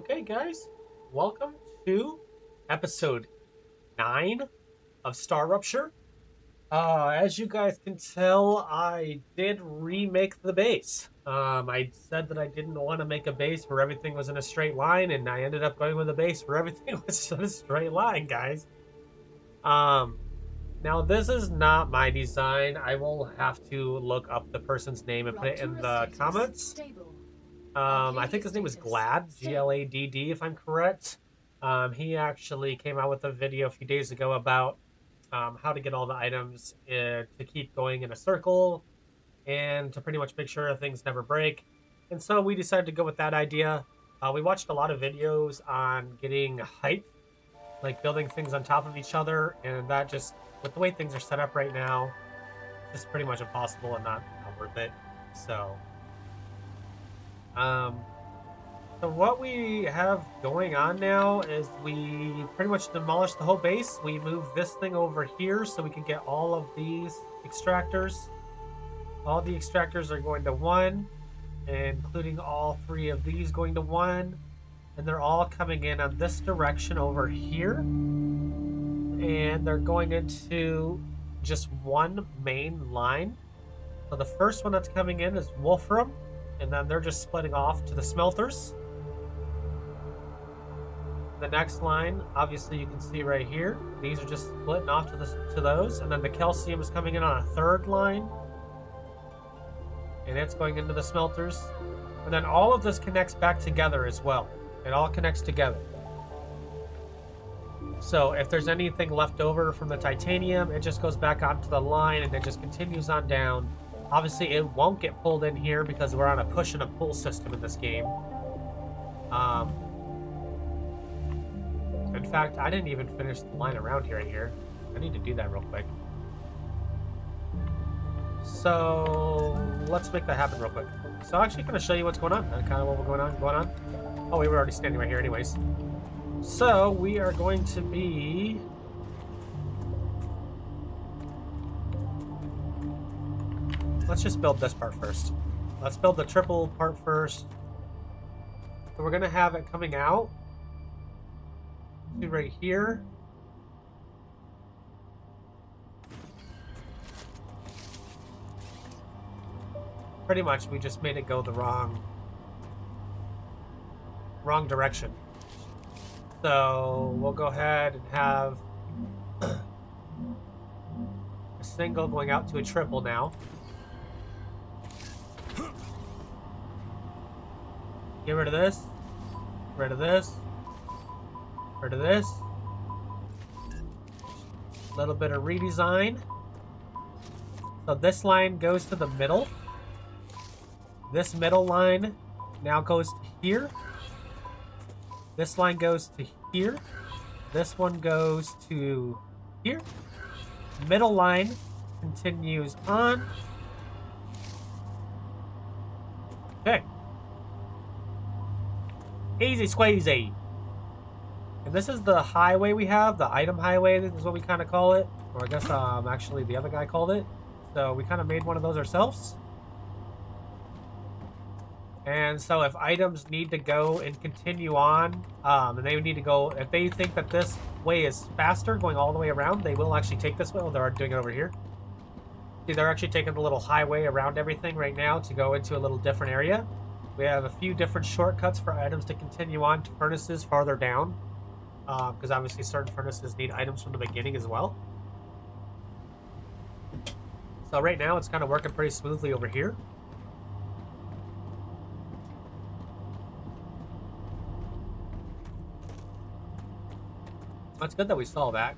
Okay, guys, welcome to episode 9 of Star Rupture. As you guys can tell, I did remake the base. I said that I didn't want to make a base where everything was in a straight line, and I ended up going with a base where everything was in a straight line, guys. Um, Now this is not my design. I will have to look up the person's name and put it in the comments. I think his name was Glad, Gladd, if I'm correct. He actually came out with a video a few days ago about how to get all the items to keep going in a circle and to pretty much make sure things never break. And so we decided to go with that idea. We watched a lot of videos on getting height, like building things on top of each other, and that just, with the way things are set up right now, it's just pretty much impossible and not worth it. Um, so what we have going on now is we pretty much demolished the whole base. We moved this thing over here so we can get all of these extractors. All the extractors are going to 1, including all 3 of these going to 1. And they're all coming in on this direction over here. And they're going into just one main line. So the first one that's coming in is Wolfram. And then they're just splitting off to the smelters. The next line, obviously you can see right here, these are just splitting off to those. And then the calcium is coming in on a 3rd line. And it's going into the smelters. And then all of this connects back together as well. It all connects together. So if there's anything left over from the titanium, it just goes back onto the line and it just continues on down. Obviously, it won't get pulled in here because we're on a push and a pull system in this game. In fact, I didn't even finish the line around here. I need to do that real quick. So let's make that happen real quick. So I'm actually going to show you what's going on, and kind of what we're going on. Oh, we were already standing right here anyways. So we are going to be... Let's just build this part first. Let's build the triple part first. So we're going to have it coming out to right here. Pretty much, we just made it go the wrong direction. So we'll go ahead and have a single going out to a triple now. Get rid of this. Rid of this. Rid of this. A little bit of redesign. So this line goes to the middle. This middle line now goes to here. This line goes to here. This one goes to here. Middle line continues on. Okay. Easy squeezy. And this is the highway we have, the item highway is what we kind of call it. Or I guess actually the other guy called it. So we kind of made one of those ourselves. And so if items need to go and continue on, and they need to go, if they think that this way is faster, going all the way around, they will actually take this way. Well, they're doing it over here. See, they're actually taking the little highway around everything right now to go into a little different area. We have a few different shortcuts for items to continue on to furnaces farther down. Because obviously certain furnaces need items from the beginning as well. So right now it's kind of working pretty smoothly over here. That's good that we saw that.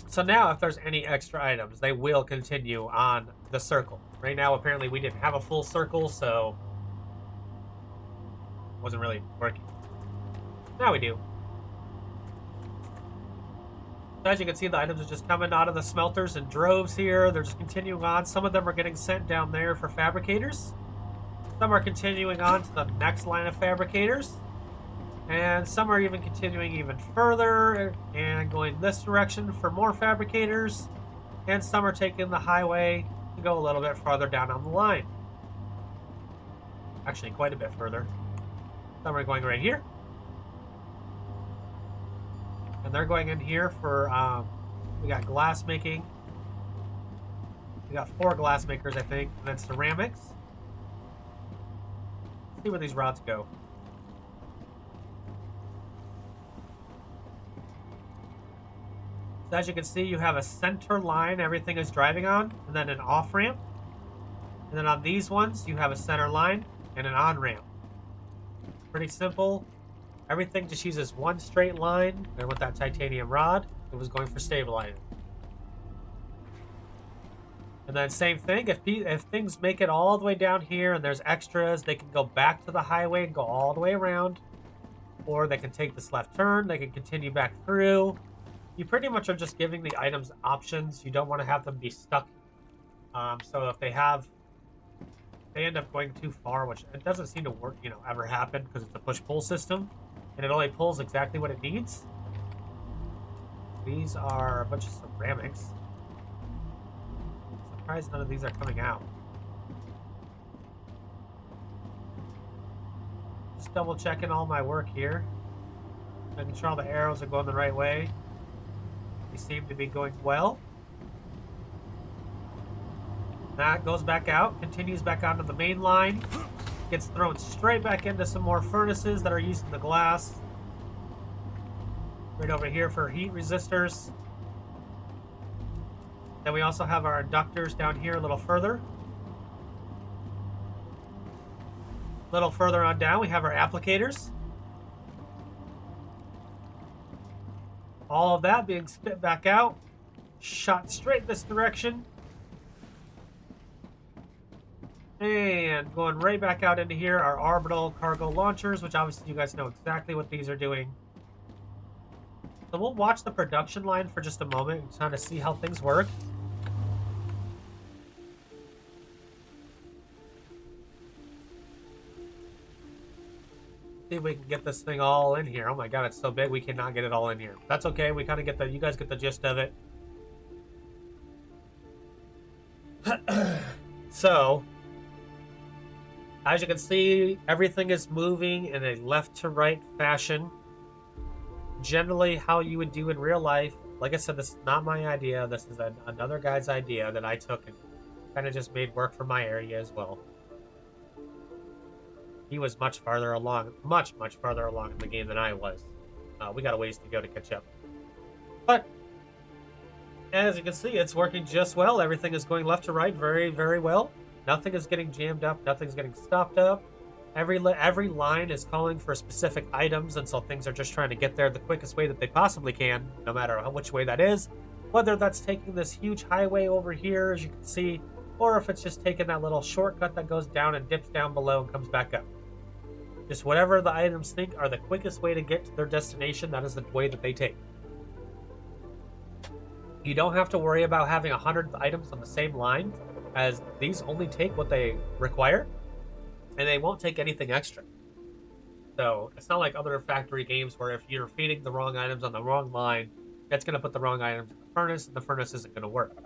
So now if there's any extra items, they will continue on the circle. Right now, apparently we didn't have a full circle, so it wasn't really working. Now we do. So as you can see, the items are just coming out of the smelters in droves here. They're just continuing on. Some of them are getting sent down there for fabricators. Some are continuing on to the next line of fabricators. And some are even continuing even further and going this direction for more fabricators. And some are taking the highway to go a little bit farther down on the line. Actually, quite a bit further. Some are going right here. And they're going in here for, we got glass making. We got 4 glass makers, I think. And then ceramics. Let's see where these rods go. So as you can see, you have a center line everything is driving on, and then an off-ramp. And then on these ones, you have a center line and an on-ramp. Pretty simple. Everything just uses one straight line, and with that titanium rod, it was going for stabilizing. And then same thing, if things make it all the way down here and there's extras, they can go back to the highway and go all the way around. Or they can take this left turn, they can continue back through. You pretty much are just giving the items options. You don't want to have them be stuck. So if they end up going too far, which it doesn't seem to work, ever happen because it's a push-pull system. And it only pulls exactly what it needs. These are a bunch of ceramics. I'm surprised none of these are coming out. Just double checking all my work here. Making sure all the arrows are going the right way. They seem to be going well. That goes back out, continues back onto the main line. Gets thrown straight back into some more furnaces that are using the glass. Right over here for heat resistors. Then we also have our inductors down here a little further. A little further on down, we have our applicators. All of that being spit back out, shot straight this direction. And going right back out into here are orbital cargo launchers, which obviously you guys know exactly what these are doing. So we'll watch the production line for just a moment and kind of see how things work. See if we can get this thing all in here. Oh my god, it's so big we cannot get it all in here. That's okay, we kind of get you guys get the gist of it. So, as you can see, everything is moving in a left to right fashion. Generally, how you would do in real life. Like I said, this is not my idea. This is another guy's idea that I took and kind of just made work for my area as well. He was much farther along, much farther along in the game than I was. We got a ways to go to catch up. But, as you can see, it's working just well. Everything is going left to right very, very well. Nothing is getting jammed up. Nothing's getting stopped up. Every line is calling for specific items, and so things are just trying to get there the quickest way that they possibly can, no matter which way that is. Whether that's taking this huge highway over here, as you can see, or if it's just taking that little shortcut that goes down and dips down below and comes back up. Just whatever the items think are the quickest way to get to their destination, that is the way that they take. You don't have to worry about having 100 items on the same line, as these only take what they require, and they won't take anything extra. So it's not like other factory games where if you're feeding the wrong items on the wrong line, that's going to put the wrong items in the furnace, and the furnace isn't going to work.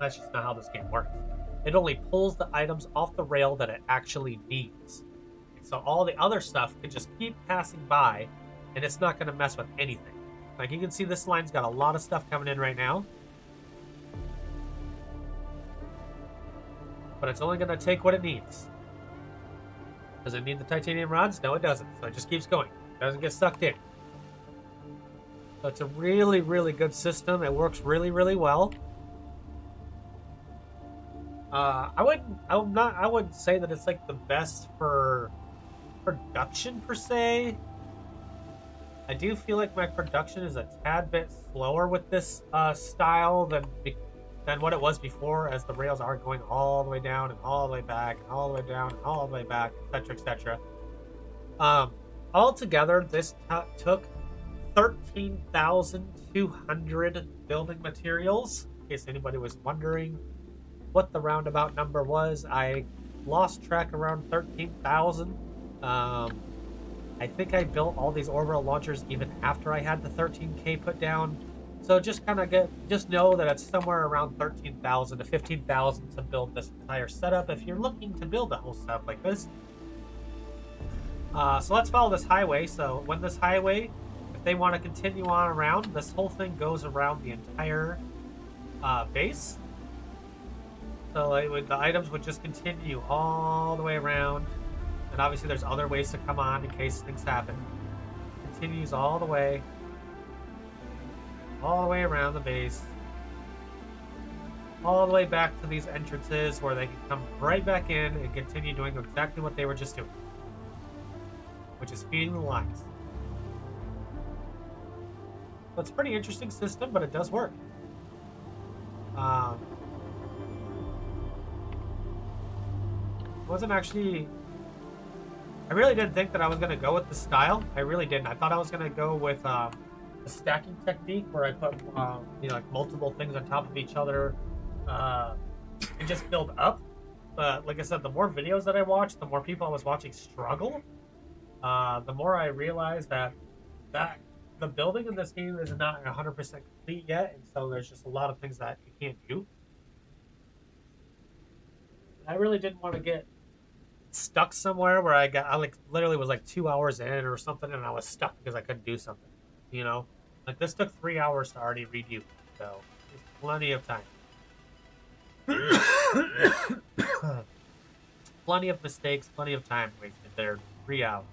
That's just not how this game works. It only pulls the items off the rail that it actually needs. So all the other stuff can just keep passing by, and it's not going to mess with anything. Like you can see, this line's got a lot of stuff coming in right now. But it's only going to take what it needs. Does it need the titanium rods? No, it doesn't. So it just keeps going. It doesn't get sucked in. So it's a really, really good system. It works really, really well. I wouldn't say that it's like the best for production per se. I do feel like my production is a tad bit slower with this style than what it was before, as the rails are going all the way down and all the way back and all the way down and all the way back, etc., etc. Altogether, this took 13,200 building materials. In case anybody was wondering what the roundabout number was, I lost track around 13,000. I think I built all these orbital launchers even after I had the 13K put down. So just know that it's somewhere around 13,000 to 15,000 to build this entire setup if you're looking to build a whole setup like this. So let's follow this highway. So when this highway, if they want to continue on around, this whole thing goes around the entire base. So the items would just continue all the way around. And obviously there's other ways to come on in case things happen. Continues all the way around the base. All the way back to these entrances where they can come right back in and continue doing exactly what they were just doing. Which is feeding the lines. So it's a pretty interesting system, but it does work. Wasn't actually... I really didn't think that I was going to go with the style. I really didn't. I thought I was going to go with a stacking technique where I put you know, like multiple things on top of each other and just build up. But like I said, the more videos that I watched, the more people I was watching struggle, the more I realized that the building in this game is not 100% complete yet, and so there's just a lot of things that you can't do. I really didn't want to get stuck somewhere where I like literally was like 2 hours in or something, and I was stuck because I couldn't do something. You know, like this took 3 hours to already redo, so there's plenty of time. Plenty of mistakes, plenty of time wasted there. 3 hours.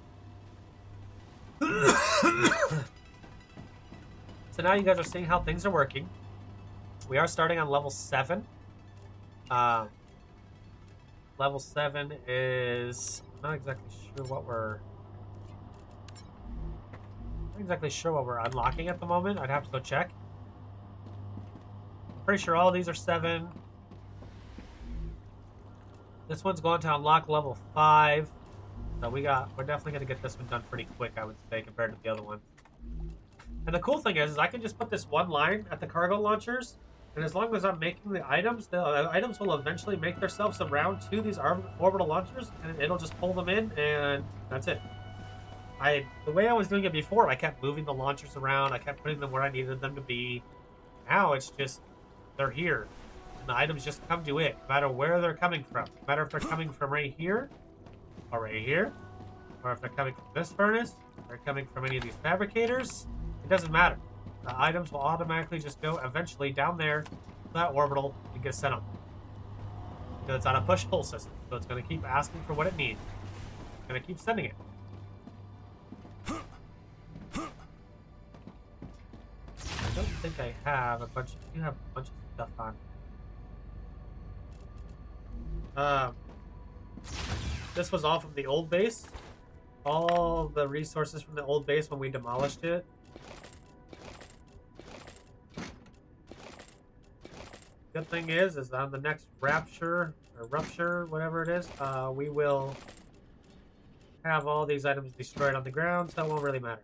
So now you guys are seeing how things are working. We are starting on level 7. Level 7 is... I'm not exactly sure what we're unlocking at the moment. I'd have to go check. Pretty sure all of these are 7. This one's going to unlock level 5. So we're definitely going to get this one done pretty quick, I would say, compared to the other one. And the cool thing is I can just put this one line at the cargo launchers, and as long as I'm making the items will eventually make themselves around to these orbital launchers, and it'll just pull them in, and that's it. The way I was doing it before, I kept moving the launchers around, I kept putting them where I needed them to be. Now it's just, they're here, and the items just come to it, no matter where they're coming from. No matter if they're coming from right here, or if they're coming from this furnace, or they're coming from any of these fabricators. It doesn't matter. The items will automatically just go eventually down there to that orbital and get sent on. Because it's on a push-pull system, so it's going to keep asking for what it needs. It's going to keep sending it. I don't think I have a bunch. I do have a bunch of stuff on. This was all from the old base. All the resources from the old base when we demolished it. Good thing is on the next Rupture, whatever it is, we will have all these items destroyed on the ground, so it won't really matter.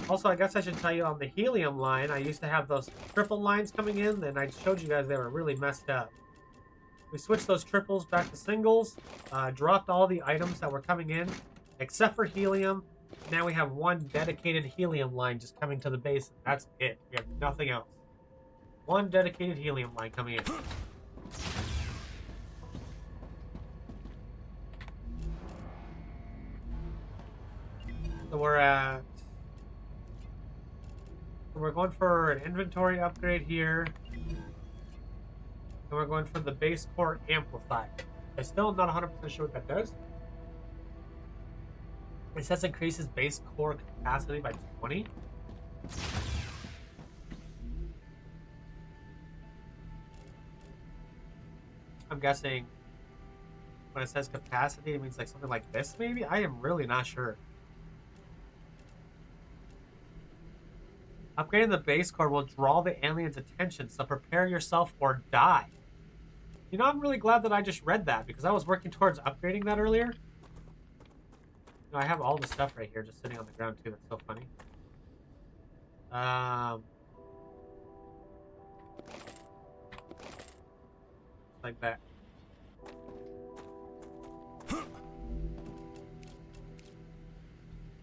Also, I guess I should tell you on the helium line, I used to have those triple lines coming in, and I showed you guys they were really messed up. We switched those triples back to singles, dropped all the items that were coming in, except for helium. Now we have one dedicated helium line just coming to the base. That's it. We have nothing else. One dedicated helium line coming in. So we're going for an inventory upgrade here. And we're going for the base core amplifier. I still am not 100% sure what that does. It says increases base core capacity by 20. I'm guessing when it says capacity, it means like something like this, maybe? I am really not sure. Upgrading the base core will draw the aliens' attention, so prepare yourself or die. You know, I'm really glad that I just read that, because I was working towards upgrading that earlier. You know, I have all the stuff right here just sitting on the ground, too. That's so funny. Like that.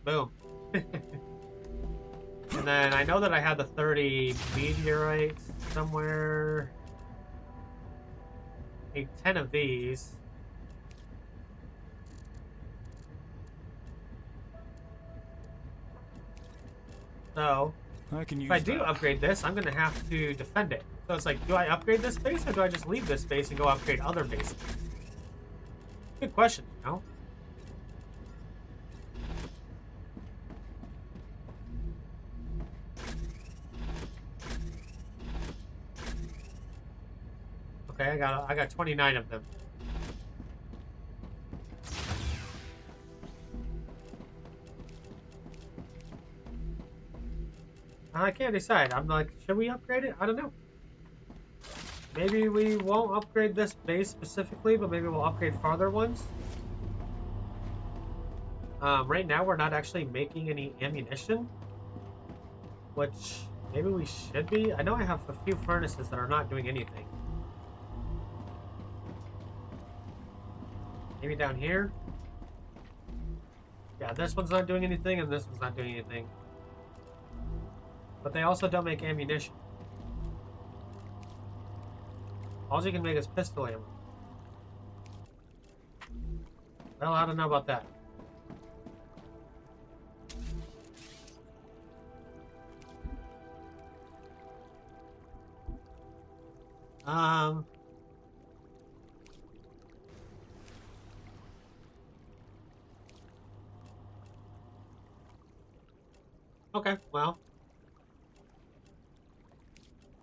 Boom. And then I know that I had the 30 meteorites somewhere. need 10 of these. So, if I do upgrade this, I'm going to have to defend it. So it's like, do I upgrade this base or do I just leave this base and go upgrade other bases? Good question, you know? Okay, I got 29 of them. I can't decide. I'm like, should we upgrade it? I don't know. Maybe we won't upgrade this base specifically, but maybe we'll upgrade farther ones. Right now, we're not actually making any ammunition, which maybe we should be. I know I have a few furnaces that are not doing anything. Maybe down here. Yeah, this one's not doing anything, and this one's not doing anything. But they also don't make ammunition. All you can make is pistol ammo. Well, I don't know about that. Okay, well.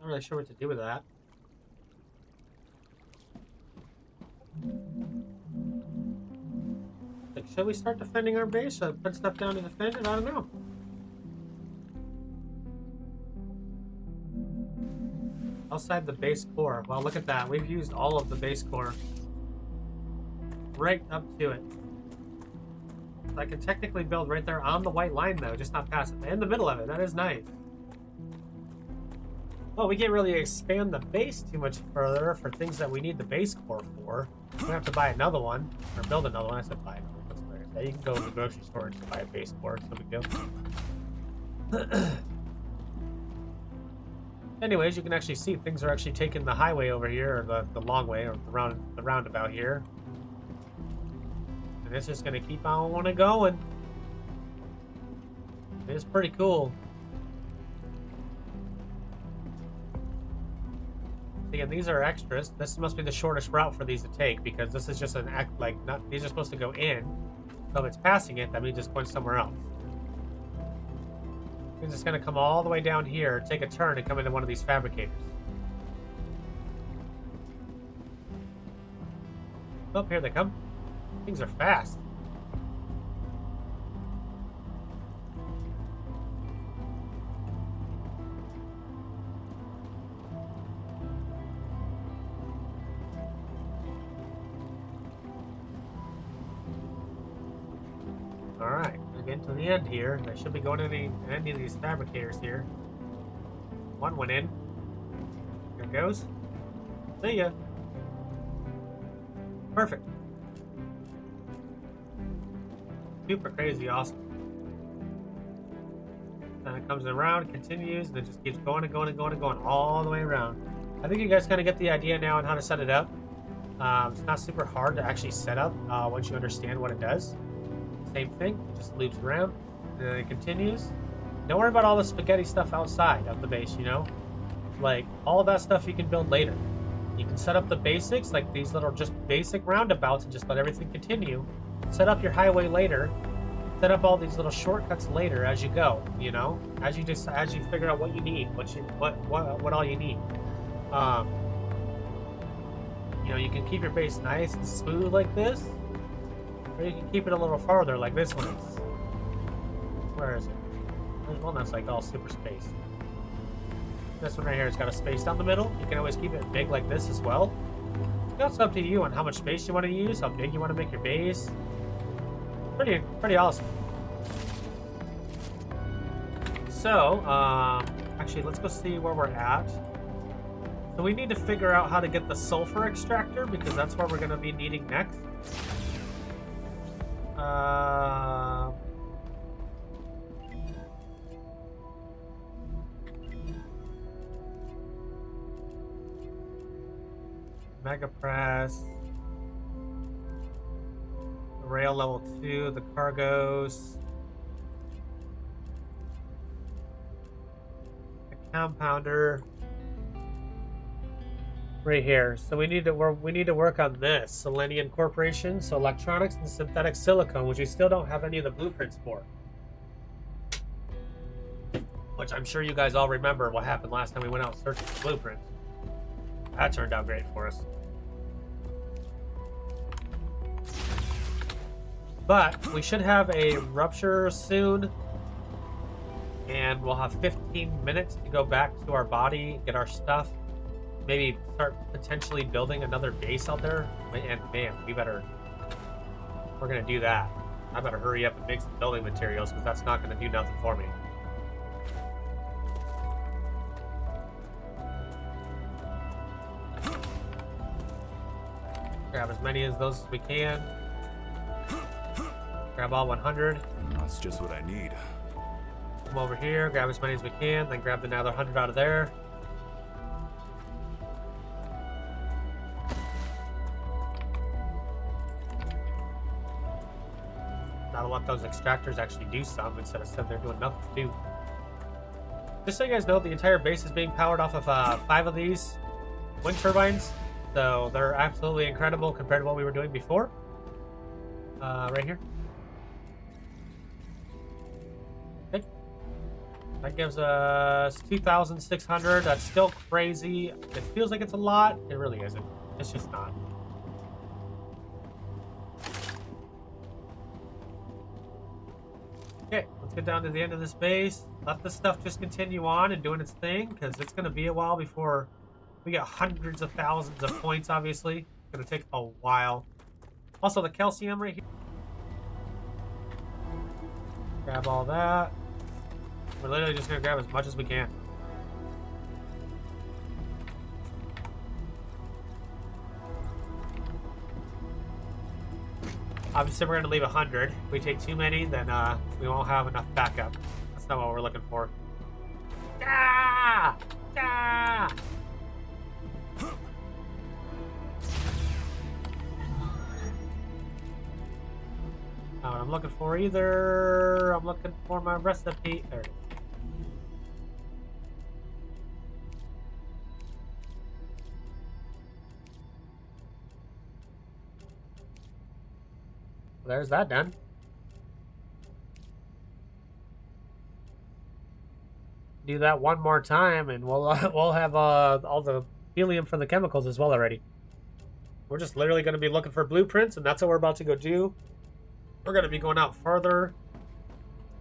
Not really sure what to do with that. Like, should we start defending our base? Should I put stuff down to defend it? I don't know. Outside the base core. Well, look at that. We've used all of the base core. Right up to it. So I can technically build right there on the white line, though, just not past it. In the middle of it. That is nice. Well, we can't really expand the base too much further for things that we need the base core for. We have to buy another one, or build another one. I said buy another one. That's hilarious. Yeah, you can go to the grocery store and buy a base core. It's no big deal. Anyways, you can actually see things are actually taking the highway over here, or the long way, or the roundabout here. And it's just going to keep on going. It's pretty cool. Again, these are extras. This must be the shortest route for these to take because this is just an act like not. These are supposed to go in. So if it's passing it, that means it's going somewhere else. It's just going to come all the way down here, take a turn, and come into one of these fabricators. Oh, here they come. Things are fast. Alright, we're getting to the end here. I should be going to any of these fabricators here. One went in. Here it goes. See ya. Perfect. Super crazy awesome. And it comes around, continues, and it just keeps going and going and going and going all the way around. I think you guys kind of get the idea now on how to set it up. It's not super hard to actually set up once you understand what it does. Same thing, it just loops around, and then it continues. Don't worry about all the spaghetti stuff outside of the base, you know? Like, all of that stuff you can build later. You can set up the basics, like these little just basic roundabouts, and just let everything continue. Set up your highway later. Set up all these little shortcuts later as you go, you know? As you figure out what you need, what all you need. You know, you can keep your base nice and smooth like this. Or you can keep it a little farther, like this one is. Where is it? There's one that's like all super spaced. This one right here has got a space down the middle. You can always keep it big like this as well. It's up to you on how much space you want to use, how big you want to make your base. Pretty awesome. So, actually, let's go see where we're at. So we need to figure out how to get the sulfur extractor because that's what we're going to be needing next. Mega Press. Rail level 2, the cargoes. The compounder. Right here. So we need to work on this. Selenium Corporation, so electronics and synthetic silicone, which we still don't have any of the blueprints for. Which I'm sure you guys all remember what happened last time we went out searching for blueprints. That turned out great for us. But we should have a rupture soon. And we'll have 15 minutes to go back to our body, get our stuff. Maybe start potentially building another base out there. And man, we're gonna do that. I better hurry up and make some building materials because that's not gonna do nothing for me. Grab as many of those as we can. Grab all 100. That's just what I need. Come over here, grab as many as we can, then grab another 100 out of there. Gotta let those extractors actually do some instead of sitting there doing nothing to do. Just so you guys know, the entire base is being powered off of 5 of these wind turbines. So they're absolutely incredible compared to what we were doing before. Right here. Okay. That gives us 2,600. That's still crazy. It feels like it's a lot. It really isn't. It's just not. Okay, let's get down to the end of this base. Let this stuff just continue on and doing its thing, because it's going to be a while before we get hundreds of thousands of points, obviously. It's going to take a while. Also, the calcium right here. Grab all that. We're literally just going to grab as much as we can. Obviously, we're going to leave 100. If we take too many, then we won't have enough backup. That's not what we're looking for. Ah! Ah! Not what I'm looking for either. I'm looking for my recipe. There it is. There's that done. Do that one more time, and we'll have all the helium from the chemicals as well already. We're just literally going to be looking for blueprints, and that's what we're about to go do. We're going to be going out farther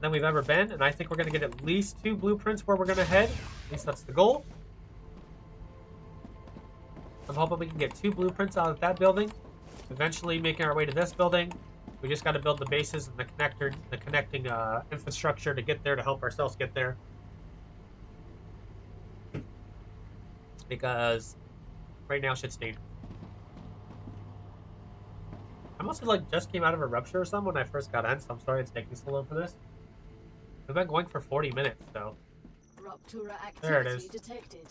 than we've ever been, and I think we're going to get at least 2 blueprints where we're going to head. At least that's the goal. I'm hoping we can get 2 blueprints out of that building. Eventually making our way to this building. We just got to build the bases and the connecting infrastructure to get there, to help ourselves get there. Because right now shit's dangerous. I must have just came out of a rupture or something when I first got in, so I'm sorry it's taking so long for this. We've been going for 40 minutes, so. Rupture there it is. activity detected.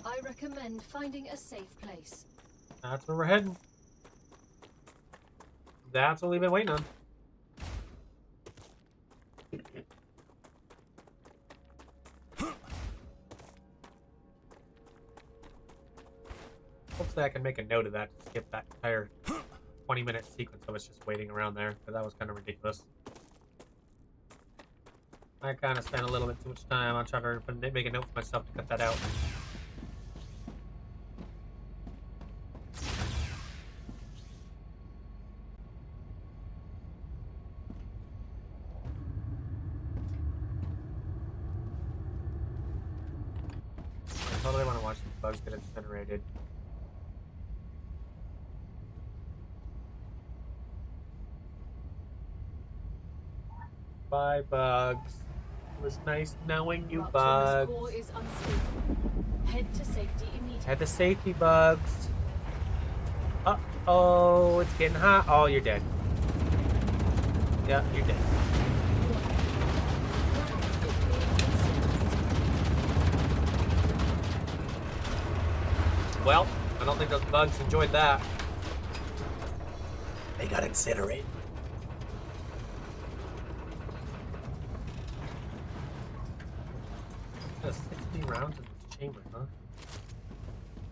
I recommend finding a safe place. That's where we're heading. That's what we've been waiting on. Hopefully I can make a note of that to skip that entire 20-minute sequence of us just waiting around there, because that was kind of ridiculous. I kind of spent a little bit too much time. I'll try to make a note for myself to cut that out. I totally want to watch the bugs get incinerated. Bye, bugs. It was nice knowing you, bugs. Core is unstable. Head to safety immediately. Head to safety, bugs. Uh-oh, it's getting hot. Oh, you're dead. Yeah, you're dead. Well, I don't think those bugs enjoyed that. They got incinerated. There's 60 rounds in this chamber, huh?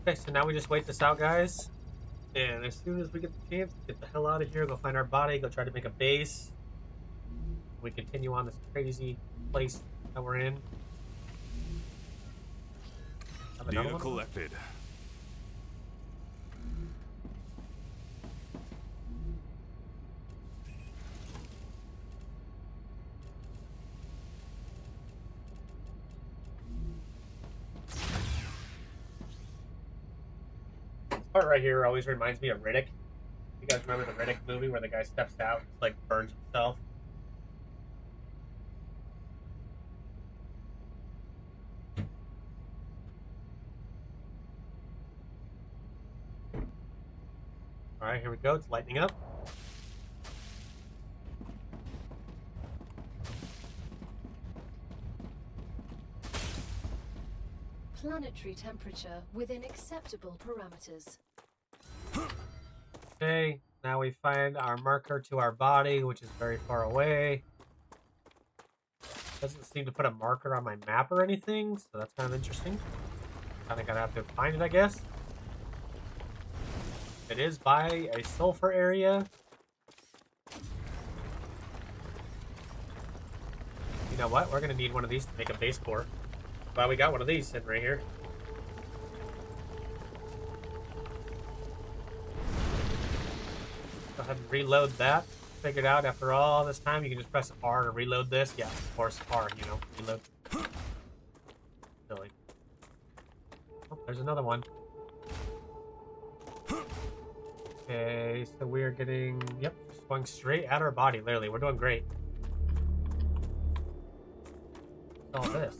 Okay, so now we just wait this out, guys. And as soon as we get the chance, get the hell out of here, go find our body, go try to make a base. We continue on this crazy place that we're in. Have another Data one? collected. Part right here always reminds me of Riddick. You guys remember the Riddick movie where the guy steps out and like burns himself? Alright, here we go. It's lightening up. Planetary temperature within acceptable parameters. Okay, now we find our marker to our body, which is very far away. Doesn't seem to put a marker on my map or anything, so that's kind of interesting. Kind of gonna have to find it, I guess. It is by a sulfur area. You know what? We're gonna need one of these to make a base core. Glad we got one of these sitting right here. Go ahead and reload that. Figured out after all this time you can just press R to reload this. Yeah, of course, R, you know, reload. Silly. Oh, there's another one. Okay, so we are getting, yep, just going straight at our body, literally. We're doing great. What's all this?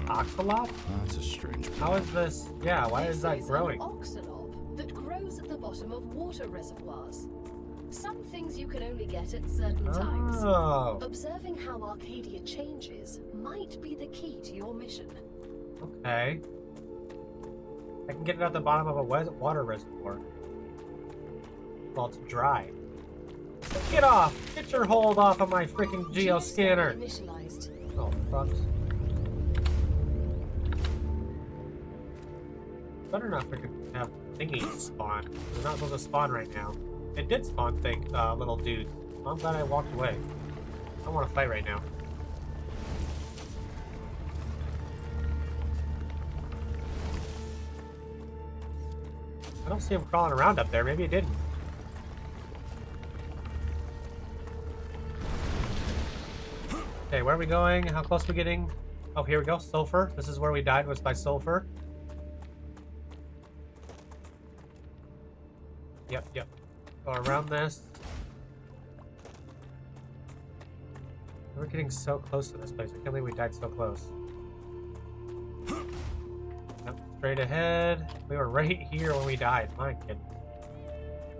Oxalop? That's a strange How is this? Yeah, why is that growing? An oxalop that grows at the bottom of water reservoirs. Some things you can only get at certain times. Oh, Observing how Arcadia changes might be the key to your mission. okay. I can get it at the bottom of a water reservoir. Well, it's dry. Get off! Get your hold off of my freaking geoscanner! Initialized. Oh, fucks. Better not freaking have thingies spawn. They're not supposed to spawn right now. It did spawn little dudes. I'm glad I walked away. I don't want to fight right now. I don't see him crawling around up there. Maybe it didn't. Okay, where are we going? How close are we getting? Oh, here we go. Sulfur. This is where we died, was by sulfur. Yep. Go around this. We're getting so close to this place. I can't believe we died so close. Yep, straight ahead. We were right here when we died. My goodness.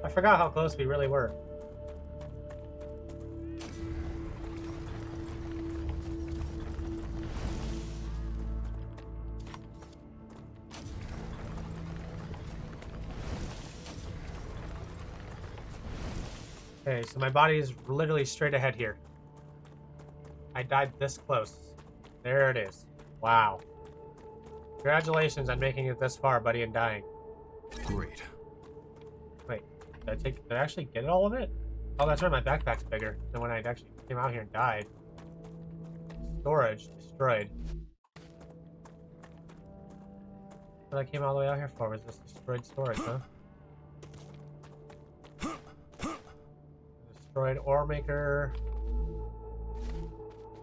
I forgot how close we really were. Okay, so my body is literally straight ahead here. I died this close. There it is. Wow. Congratulations on making it this far, buddy, and dying. Great. Wait, did I actually get all of it? Oh, that's right, my backpack's bigger than when I actually came out here and died. Storage destroyed. What I came all the way out here for was this destroyed storage, huh? Destroyed ore maker.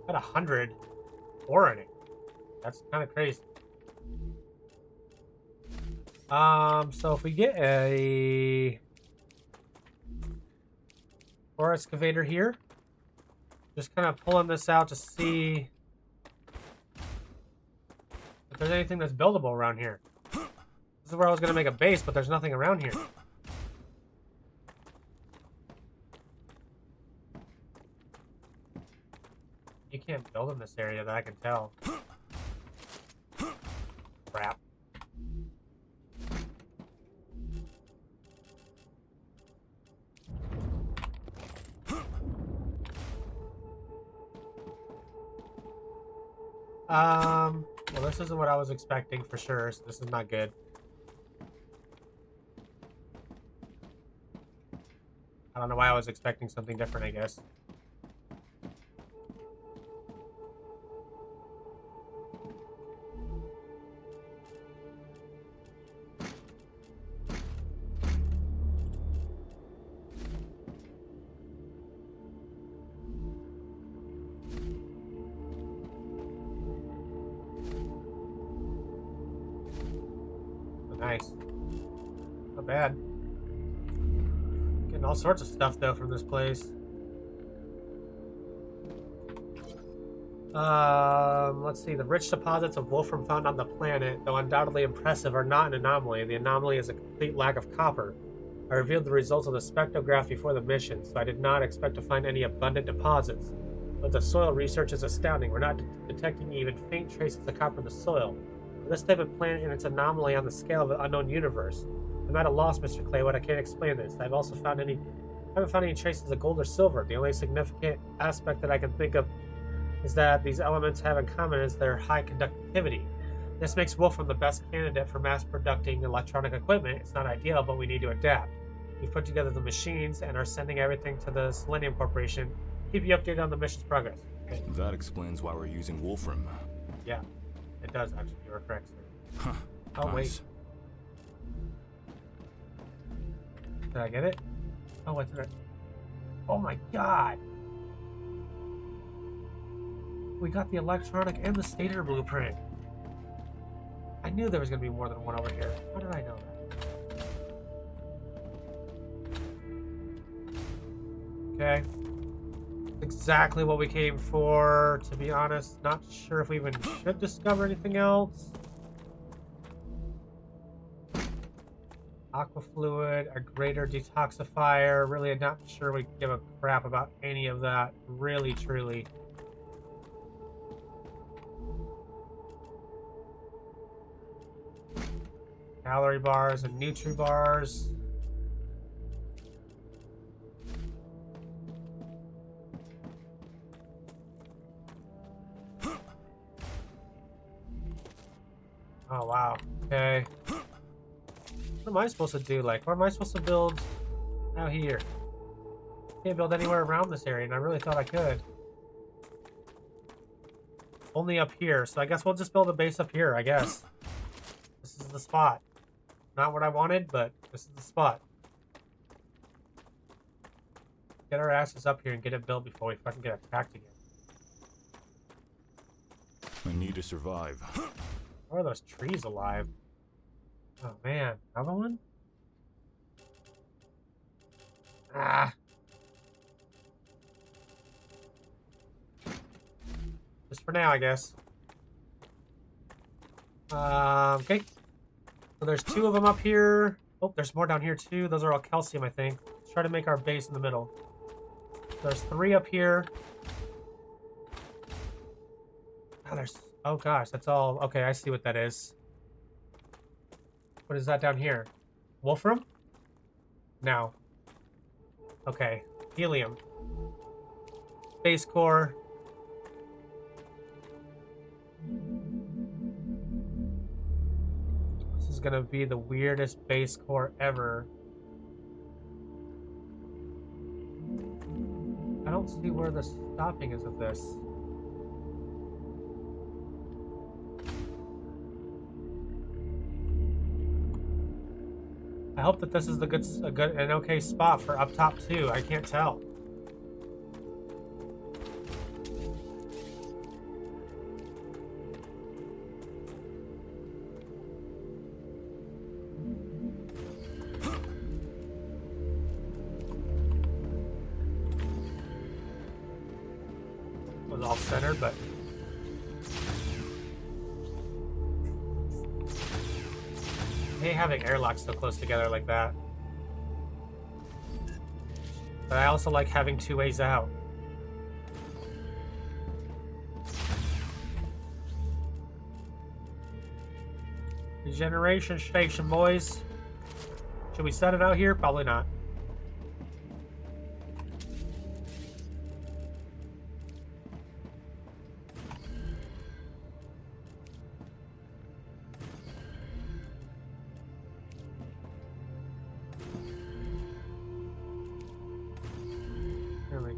Got 100 ore in it. That's kind of crazy. So if we get a ore excavator here, just kind of pulling this out to see if there's anything that's buildable around here. This is where I was going to make a base, but there's nothing around here. You can't build in this area that I can tell. Crap. Well, this isn't what I was expecting for sure, so this is not good. I don't know why I was expecting something different, I guess. Oh, nice. Not bad. Getting all sorts of stuff, though, from this place. Let's see. The rich deposits of wolfram found on the planet, though undoubtedly impressive, are not an anomaly. The anomaly is a complete lack of copper. I revealed the results of the spectrograph before the mission, so I did not expect to find any abundant deposits. But the soil research is astounding. We're not detecting even faint traces of copper in the soil. For this type of planet and its anomaly on the scale of an unknown universe. I'm at a loss, Mr. Claywood. I can't explain this. I haven't found any traces of gold or silver. The only significant aspect that I can think of is that these elements have in common is their high conductivity. This makes Wolfram the best candidate for mass-producing electronic equipment. It's not ideal, but we need to adapt. We've put together the machines and are sending everything to the Selenium Corporation. Keep you updated on the mission's progress. Okay. That explains why we're using Wolfram. Yeah, it does actually. You're correct, sir. Huh. Oh, nice. wait. Did I get it? Oh, what's it? Oh my god! We got the electronic and the stator blueprint. I knew there was going to be more than one over here. How did I know that? Okay. Exactly what we came for, to be honest. Not sure if we even should discover anything else. Aqua fluid, a greater detoxifier. Really, I'm not sure we give a crap about any of that. Really, truly. Calorie bars and Nutri bars. Oh, wow. Okay. What am I supposed to do? Like, where am I supposed to build out here? Can't build anywhere around this area, and I really thought I could. Only up here, so I guess we'll just build a base up here, I guess. This is the spot. Not what I wanted, but this is the spot. Get our asses up here and get it built before we fucking get attacked again. I need to survive. How are those trees alive? Oh man, another one? Ah. Just for now, I guess. Okay. So there's two of them up here. Oh, there's more down here too. Those are all calcium, I think. Let's try to make our base in the middle. There's three up here. Oh, there's... Oh gosh, that's all... Okay, I see what that is. What is that down here? Wolfram? No. Okay. Helium. Base core. This is gonna be the weirdest base core ever. I don't see where the stopping is of this. I hope that this is an okay spot for up top too. I can't tell. It was all centered, but I hate having airlocks so close together like that. But I also like having two ways out. Regeneration station, boys. Should we set it out here? Probably not.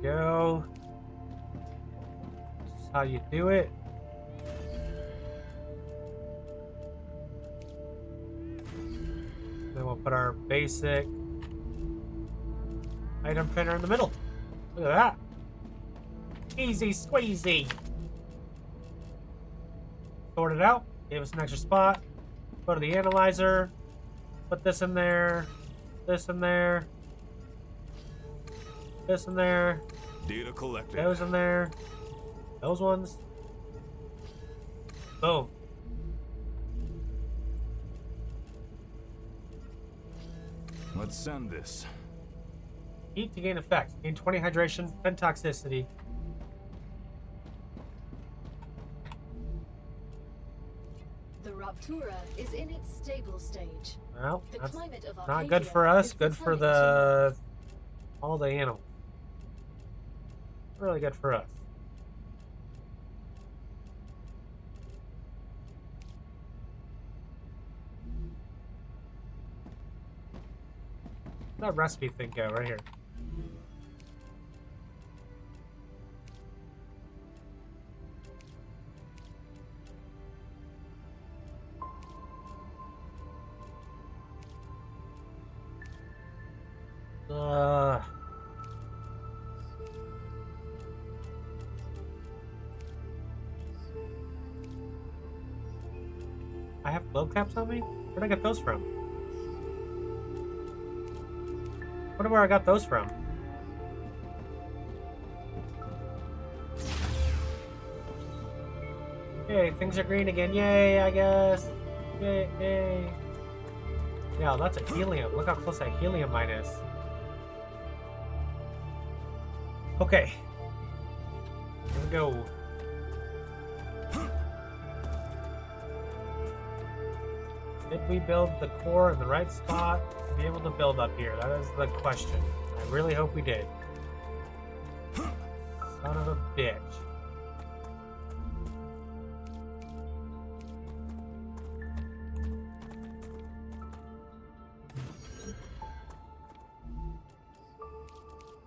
go. This is how you do it. Then we'll put our basic item printer in the middle. Look at that. Easy squeezy. Sort it out. Gave us an extra spot. Go to the analyzer. Put this in there. This in there. This in there. Data collected. Those in there. Those ones. Boom. Let's send this. Heat to gain effect. Gain 20 hydration, 10 toxicity. The Rupture is in its stable stage. Well, The that's climate of not Arcadia good for us. is Good for preferring all the animals. Really good for us. That recipe thing go right here. I have glow caps on me? Where'd I get those from? Wonder where I got those from. Yay, things are green again. Yay, I guess. Yay, yay. Yeah, that's a helium. Look how close that helium mine is. Okay. Here we go. Did we build the core in the right spot to be able to build up here? That is the question. I really hope we did. Son of a bitch.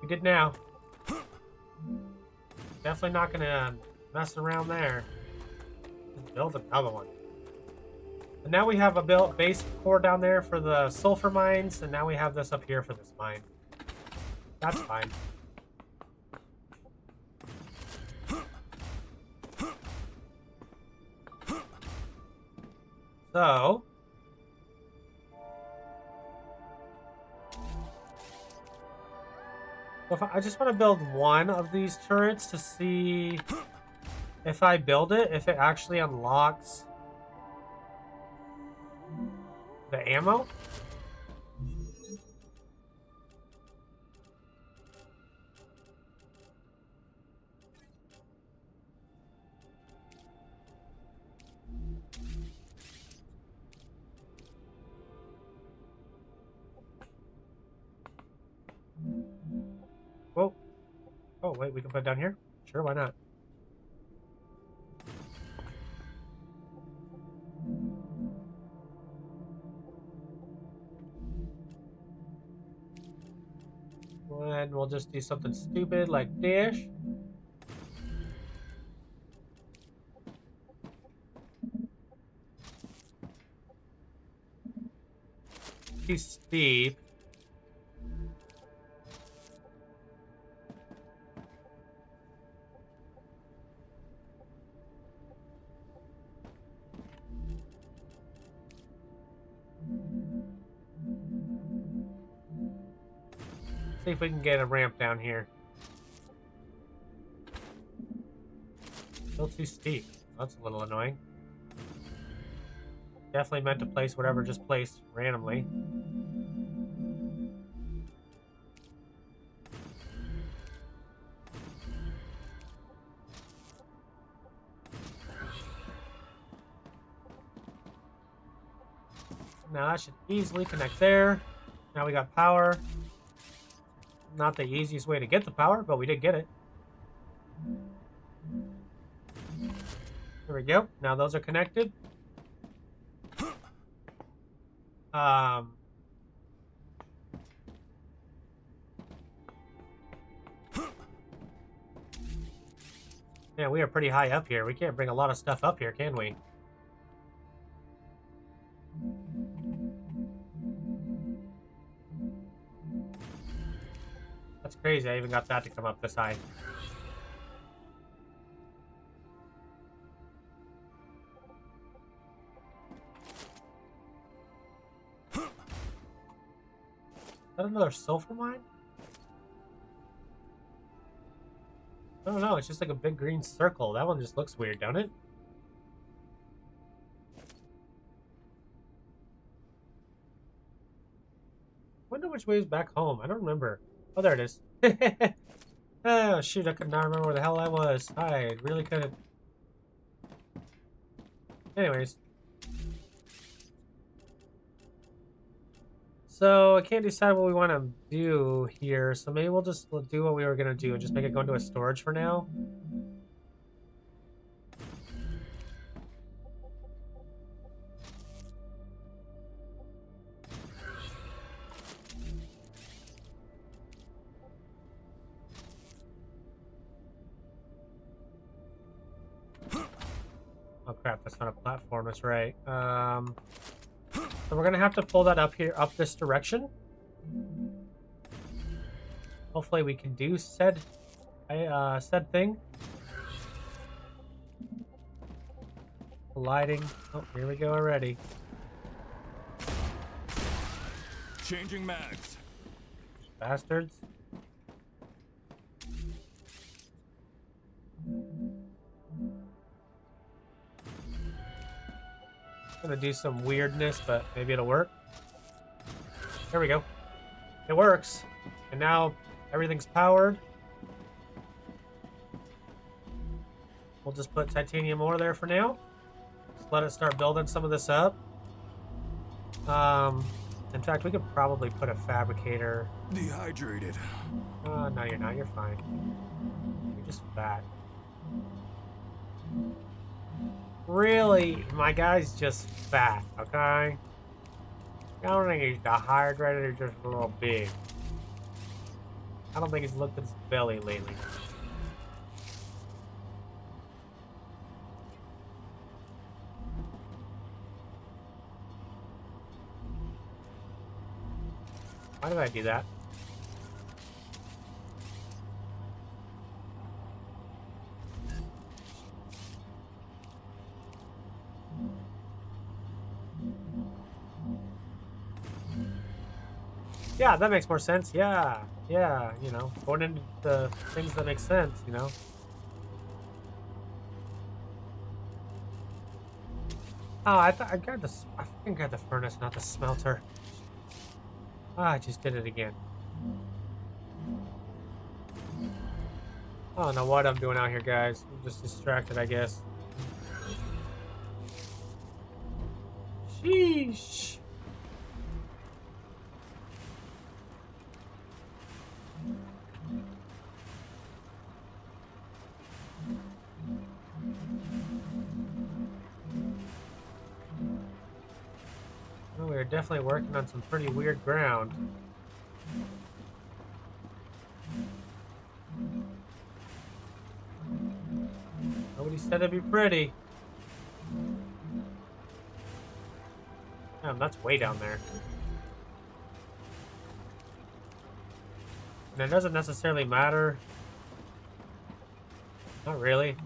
We did now. Definitely not gonna mess around there. Just build another one. And now we have a base core down there for the sulfur mines, and now we have this up here for this mine. That's fine. So... I just want to build one of these turrets to see if I build it, if it actually unlocks the ammo. Whoa. Oh, wait, we can put it down here? Sure, why not? And we'll just do something stupid like this. Too steep. See if we can get a ramp down here. Still too steep. That's a little annoying. Definitely meant to place whatever just placed randomly. Now that should easily connect there. Now we got power. Not the easiest way to get the power, but we did get it. There we go. Now those are connected. Yeah, we are pretty high up here. We can't bring a lot of stuff up here, can we? That's crazy. I even got that to come up this high. Is that another sulfur mine? I don't know. It's just like a big green circle. That one just looks weird, don't it? Wonder which way is back home. I don't remember. Oh, there it is. Oh, shoot. I could not remember where the hell I was. I really couldn't. Anyways. So, I can't decide what we want to do here. So maybe we'll just do what we were going to do and just make it go into a storage for now. Oh crap, that's not a platform, that's right. So we're gonna have to pull that up here, up this direction. Hopefully we can do said thing. Colliding. Oh, here we go already. Changing mags. Bastards. Gonna do some weirdness, but maybe it'll work. There we go. It works. And now everything's powered. We'll just put titanium ore there for now. Just let it start building some of this up. In fact, we could probably put a fabricator. Dehydrated. No, you're not. You're fine. You're just fat. Really, my guy's just fat, okay? I don't think he's dehydrated, he's just a little big. I don't think he's looked at his belly lately. Why did I do that? Yeah, that makes more sense. Yeah, you know, going into the things that make sense, you know. Oh, I got this. I think I got the furnace, not the smelter. Ah, I just did it again. I don't know what I'm doing out here, guys. I'm just distracted, I guess. Sheesh. Well, we're definitely working on some pretty weird ground. Nobody said it'd be pretty. Damn, that's way down there. And it doesn't necessarily matter. Not really.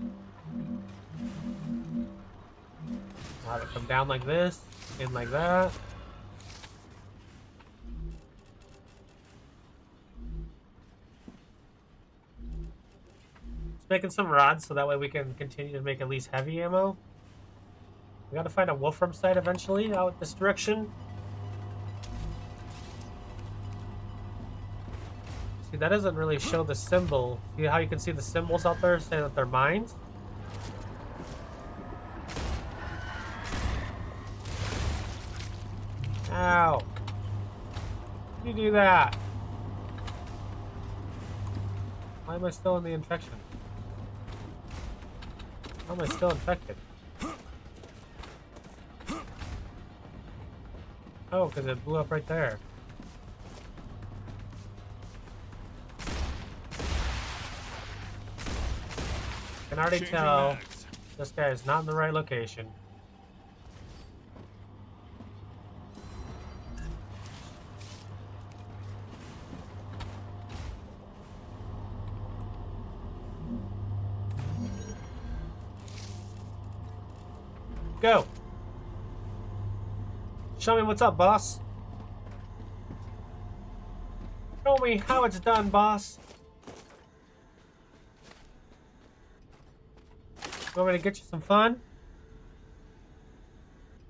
I'll have it come down like this, in like that. Just making some rods so that way we can continue to make at least heavy ammo. We gotta find a wolfram site eventually out this direction. See, that doesn't really show the symbol. See how you can see the symbols out there saying that they're mines? Ow. How do you do that? Why am I still in the infection? How am I still infected? Oh, because it blew up right there. can already Changing tell mags. this guy is not in the right location. Go. Show me what's up, boss. Show me how it's done, boss. Want me to get you some fun?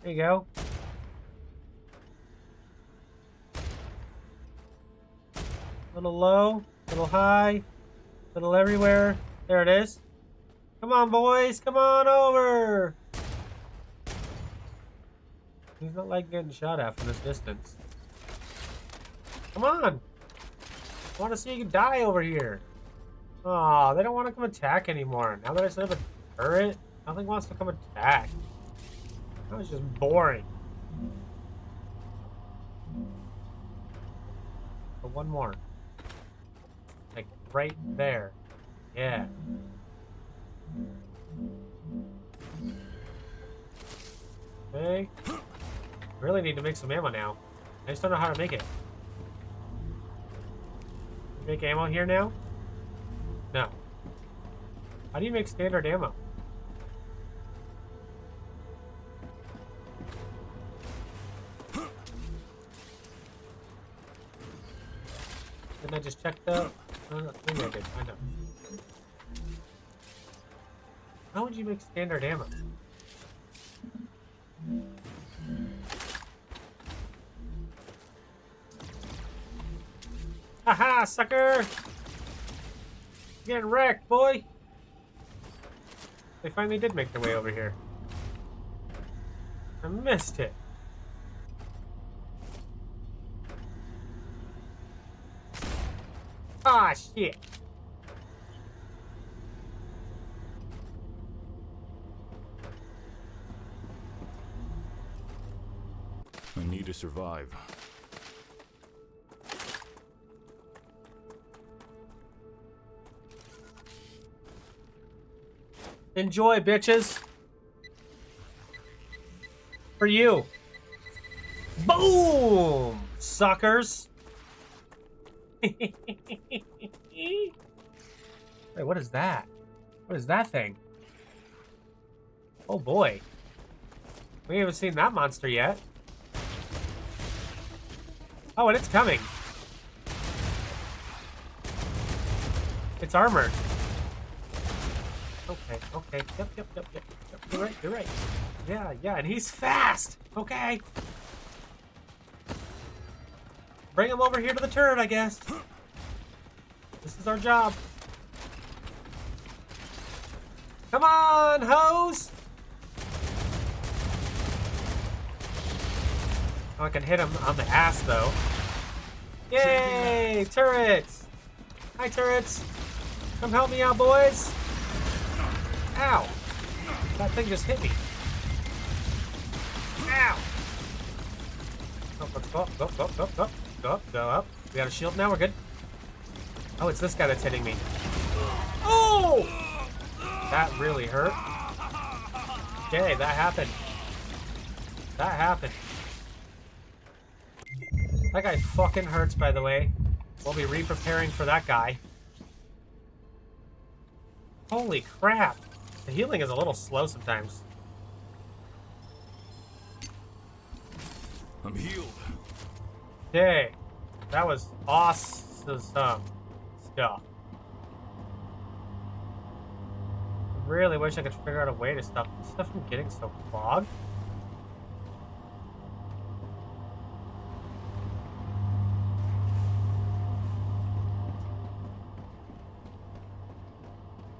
There you go. Little low, little high, little everywhere. There it is. Come on, boys. Come on over. He's not like getting shot at from this distance. Come on. I want to see you die over here. Aw, they don't want to come attack anymore. Now that I set up a turret, nothing wants to come attack. That was just boring. But one more. Like right there. Yeah. Okay. Really need to make some ammo now. I just don't know how to make it. Make ammo here now? No. How do you make standard ammo? Didn't I just check the... maybe I did. I know. How would you make standard ammo? Haha, sucker! Getting wrecked, boy! They finally did make their way over here. I missed it. Ah, shit! I need to survive. Enjoy, bitches. For you. Boom! Suckers. Wait, what is that? What is that thing? Oh boy. We haven't seen that monster yet. Oh, and it's coming. It's armored. Okay, okay. Yep. You're right. Yeah, and he's fast! Okay. Bring him over here to the turret, I guess. This is our job. Come on, hoes! Oh, I can hit him on the ass, though. Yay! Turrets! Hi, turrets! Come help me out, boys! Ow! That thing just hit me. Ow! Oh, let's go up. We got a shield now, we're good. Oh, it's this guy that's hitting me. Oh! That really hurt. Okay, that happened. That guy fucking hurts, by the way. We'll be re-preparing for that guy. Holy crap. The healing is a little slow sometimes. I'm healed. Okay. That was awesome stuff. Really wish I could figure out a way to stop this stuff from getting so clogged.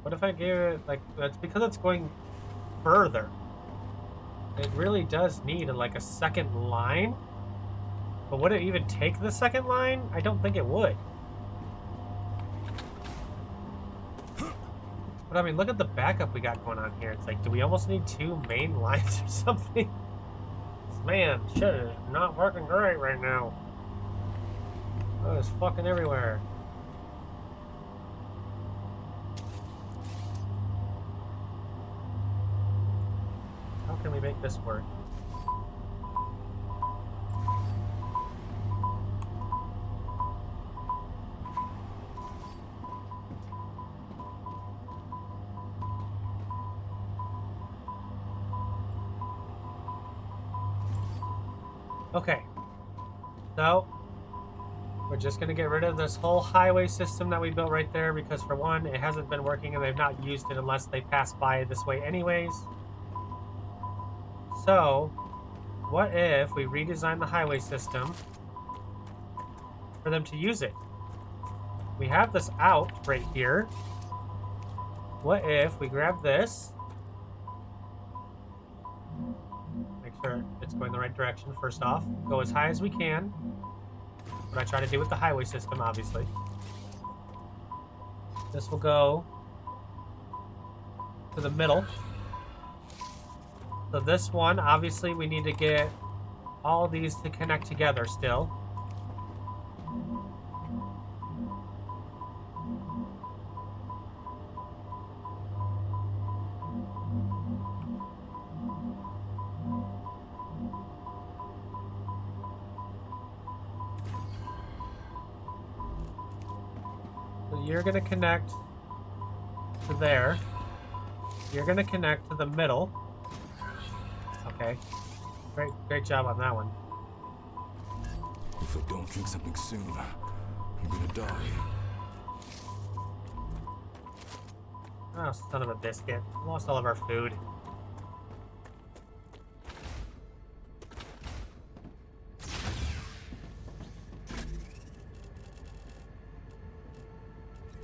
What if I gave it, like, that's because it's going further. It really does need, like, a second line. But would it even take the second line? I don't think it would. But, I mean, look at the backup we got going on here. It's like, do we almost need 2 main lines or something? Man, shit is not working great right now. Oh, it's fucking everywhere. can we make this work? Okay. So, we're just going to get rid of this whole highway system that we built right there because, for one, it hasn't been working and they've not used it unless they pass by this way anyways. So, what if we redesign the highway system for them to use it? We have this out right here. What if we grab this? Make sure it's going the right direction first off. Go as high as we can. What I try to do with the highway system, obviously. This will go to the middle. So this one, obviously, we need to get all these to connect together still. So you're going to connect to there. You're going to connect to the middle. Okay. Great job on that one. If I don't drink something soon, I'm gonna die. Oh, son of a biscuit. We lost all of our food.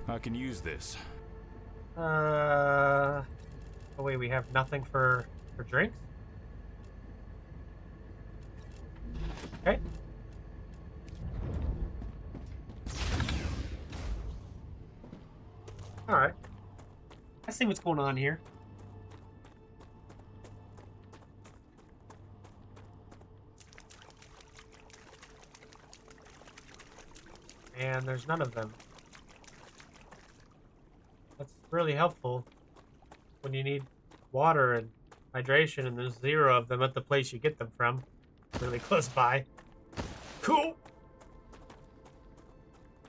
I can use this. Oh wait, we have nothing for drinks? Okay. Alright. Let's see what's going on here. And there's none of them. That's really helpful when you need water and hydration, and there's 0 of them at the place you get them from. Really close by. Cool!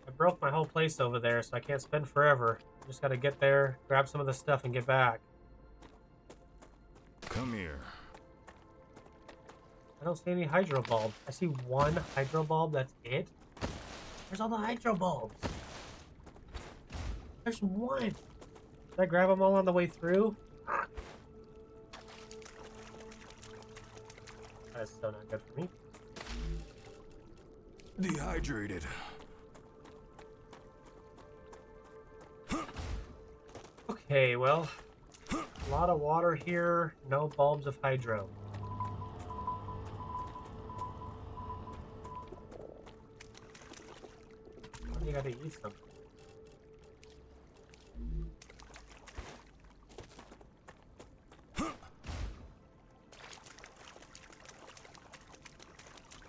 I broke my whole place over there, so I can't spend forever. Just gotta get there, grab some of the stuff, and get back. Come here. I don't see any hydro bulbs. I see 1 hydro bulb, that's it? Where's all the hydro bulbs? There's 1! Did I grab them all on the way through? That's so not good for me. Dehydrated. Okay, well, a lot of water here, no bulbs of hydro. You gotta eat something.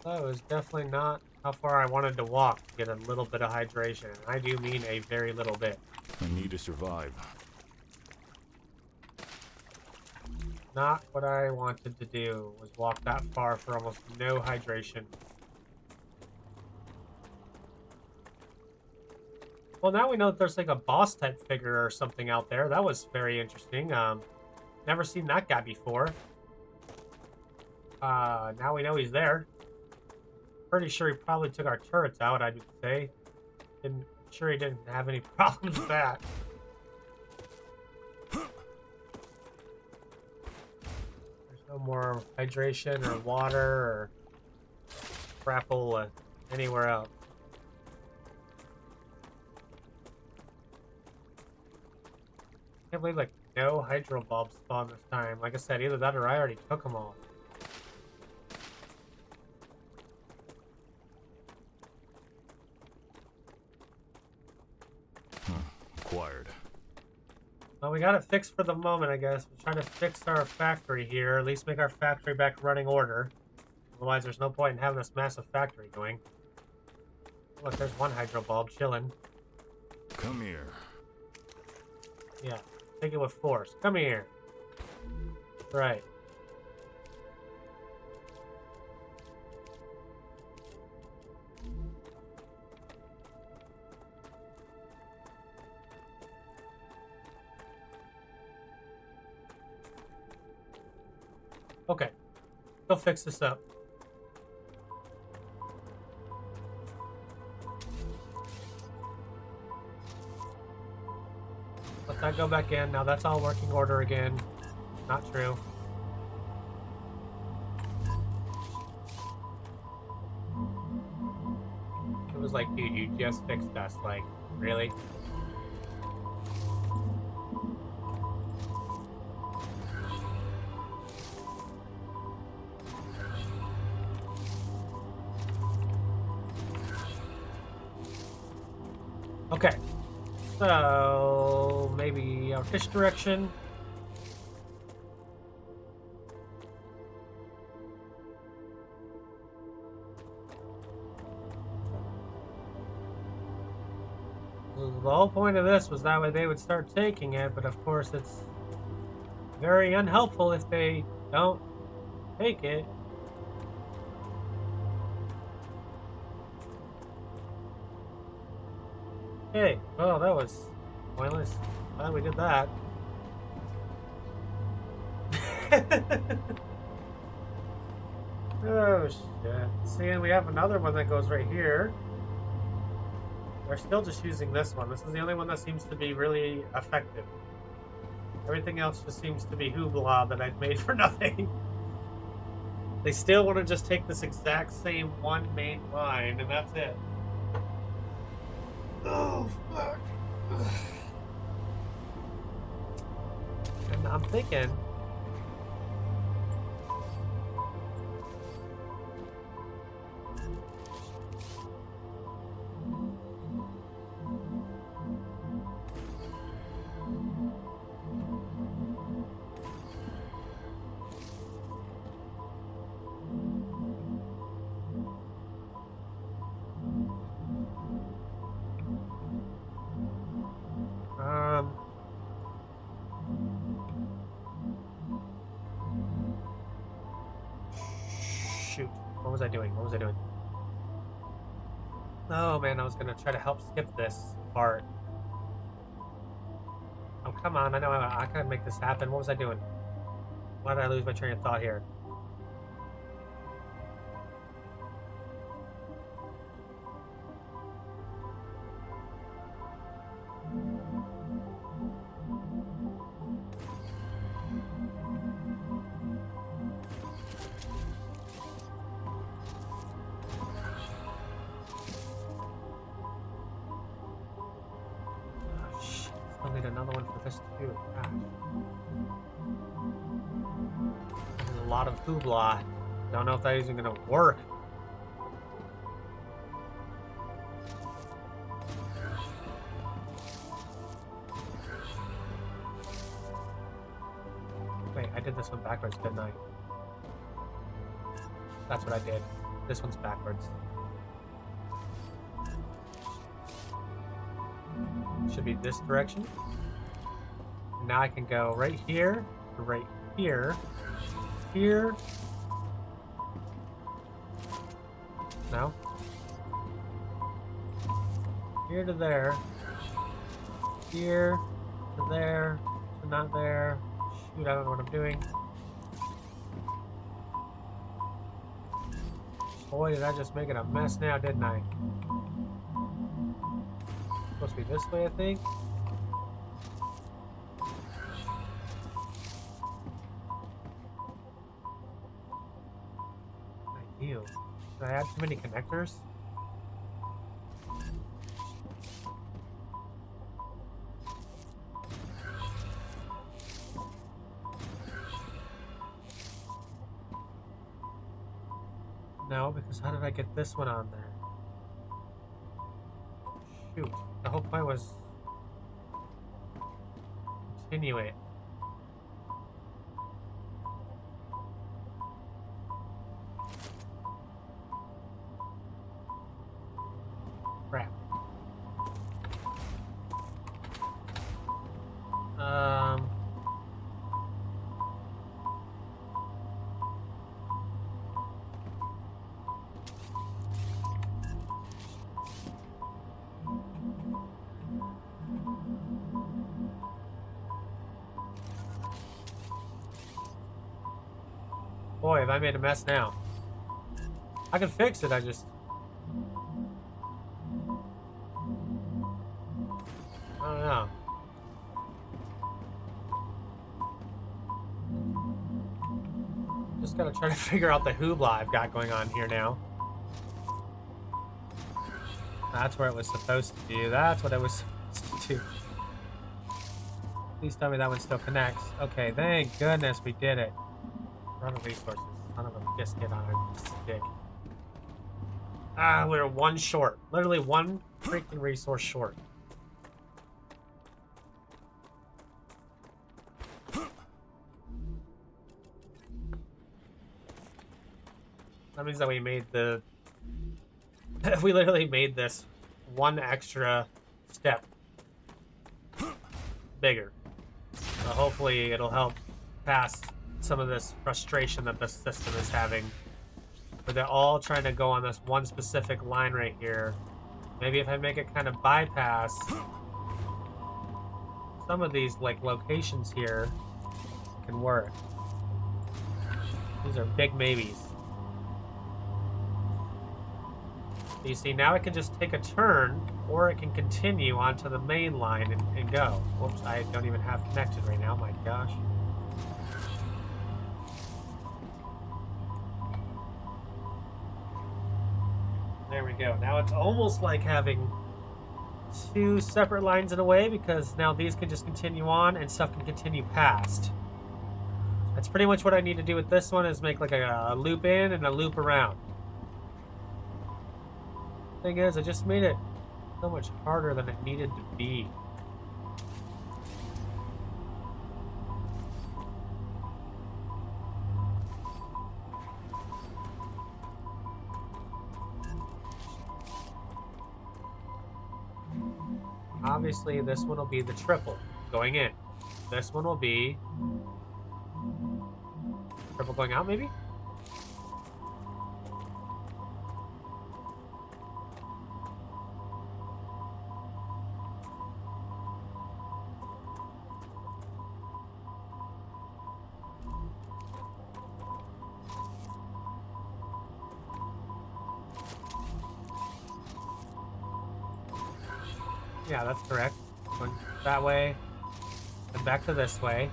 That was definitely not how far I wanted to walk to get a little bit of hydration. I do mean a very little bit. I need to survive. Not what I wanted to do, was walk that far for almost no hydration. Well, now we know that there's like a boss type figure or something out there. That was very interesting. Never seen that guy before. Now we know he's there. Pretty sure he probably took our turrets out, I'd say. Sure he didn't have any problems with that. There's no more hydration or water or crapola anywhere else. Can't believe like no hydro bulbs spawned this time. Like I said, either that or I already took them all. Acquired. Well, we got it fixed for the moment, I guess. We're trying to fix our factory here, at least make our factory back running order. Otherwise, there's no point in having this massive factory going. Look, there's 1 hydro bulb chilling. Come here. Yeah, take it with force. Come here. Right. Okay. Go fix this up. Let that go back in. Now that's all working order again. Not true. It was like, dude, you just fixed us. Like, really? Okay. So, maybe our fish direction. The whole point of this was that way they would start taking it, but of course it's very unhelpful if they don't take it. Okay, well that was pointless. Glad we did that. Oh shit. See, and we have another one that goes right here. We're still just using this one. This is the only one that seems to be really effective. Everything else just seems to be hoopla that I've made for nothing. They still want to just take this exact same one main line, and that's it. Oh, fuck. And I'm thinking... Shoot. What was I doing? What was I doing? Oh man, I was gonna try to help skip this part. Oh, come on. I know I can make this happen. What was I doing? Why did I lose my train of thought here? I'll need another one for this too. Gosh. There's a lot of hoopla. Don't know if that is even gonna work. Wait, I did this one backwards, didn't I? That's what I did. This one's backwards. Should be this direction. Now I can go right here, right here, here. No. Here to there. Here to there to not there. Shoot, I don't know what I'm doing. Boy, did I just make it a mess now, didn't I? Supposed to be this way, I think. Ideal. Did I add too many connectors? No, because how did I get this one on there? Shoot. The whole point was continue it. Crap. boy, have I made a mess now. I can fix it, I don't know. Just gotta try to figure out the hoopla I've got going on here now. That's where it was supposed to be. That's what it was supposed to do. Please tell me that one still connects. Okay, thank goodness we did it. Run of resources. Son of a biscuit on a stick. Ah, we're one short. Literally one freaking resource short. That means that we made the... we literally made this one extra step bigger. So hopefully it'll help pass some of this frustration that the system is having. Where they're all trying to go on this one specific line right here. Maybe if I make it kind of bypass some of these like locations here, it can work. These are big maybes. You see, now it can just take a turn, or it can continue onto the main line and go. Whoops, I don't even have connected right now, my gosh. There we go. Now it's almost like having two separate lines in a way, because now these can just continue on and stuff can continue past. That's pretty much what I need to do with this one, is make like a loop in and a loop around. Thing is, I just made it so much harder than it needed to be. Obviously, this one will be the triple going in. This one will be triple going out, maybe? Yeah, that's correct. Going that way, and back to this way.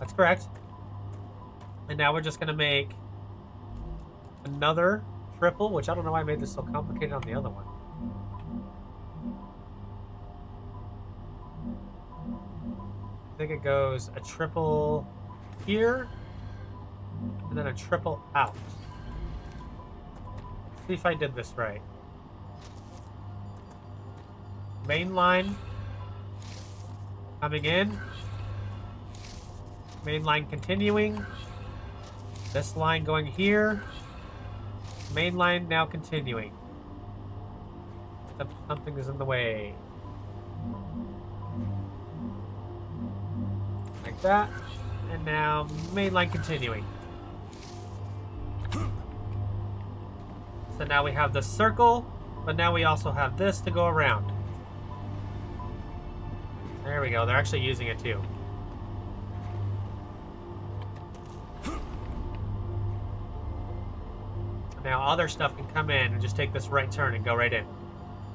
That's correct. And now we're just going to make another triple, which I don't know why I made this so complicated on the other one. I think it goes a triple here, and then a triple out. Let's see if I did this right. Main line coming in, main line continuing, this line going here, main line now continuing. Something is in the way. Like that, and now main line continuing. So now we have the circle, but now we also have this to go around. There we go. They're actually using it too. Now other stuff can come in and just take this right turn and go right in,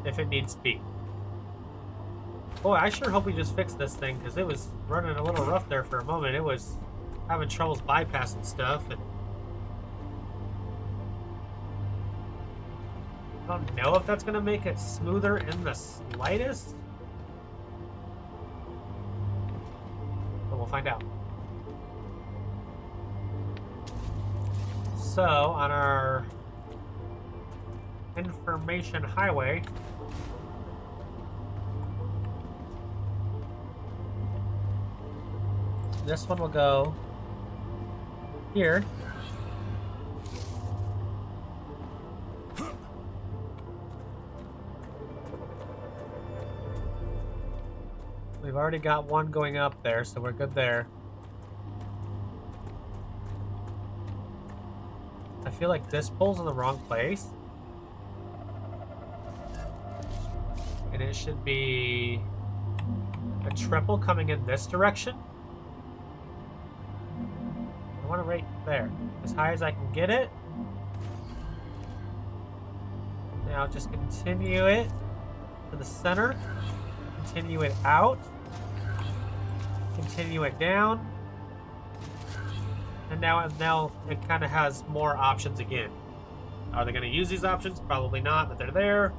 if it needs to be. Boy, I sure hope we just fix this thing, because it was running a little rough there for a moment. It was having troubles bypassing stuff, and I don't know if that's going to make it smoother in the slightest. But we'll find out. So, on our information highway, this one will go here. We've already got one going up there, so we're good there. I feel like this pulls in the wrong place. And it should be a triple coming in this direction. I want it right there. As high as I can get it. Now just continue it to the center. Continue it out. Continue it down. And now it kind of has more options again. Are they going to use these options? Probably not, but they're there.